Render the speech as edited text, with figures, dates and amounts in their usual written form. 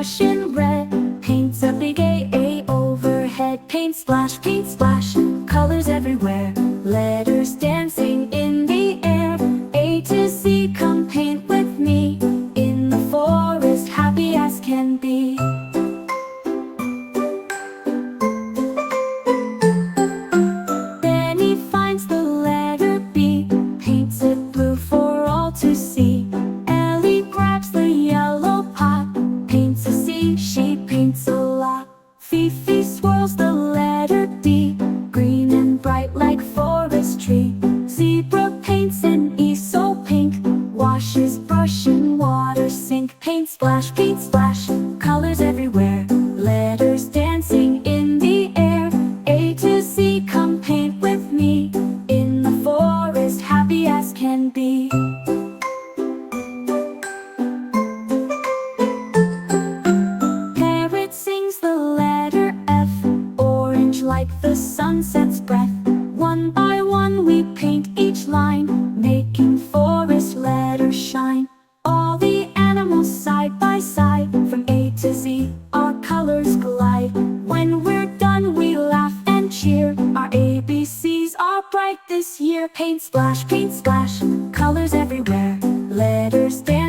paintbrush in red. Paints a big A overhead. Paint splash, colors everywhere. Letters dancing in the air. A to Z, come paint with me. In the forest, happy as can be. Benny finds the letter B. Paints it blue for all to see. Ellie grabs the yellow pot. Paints a C, she paints a lot. Fifi swirls the letter D. Green and bright like forest tree. Zebra paints an E so pink. Washes brush in water sink. Paint splash, colors everywhere. Letters dancing in the air. A to Z, come paint with me. In the forest, happy as can be. Parrot sings the letter F. Orange like the sunset's breath. One by one we paint each line, making forest letters shine. All the animals side by side, from A to Z, our colors glide. When we're done we laugh and cheer. Our ABCs are bright this year. Paint splash, colors everywhere. Letters dance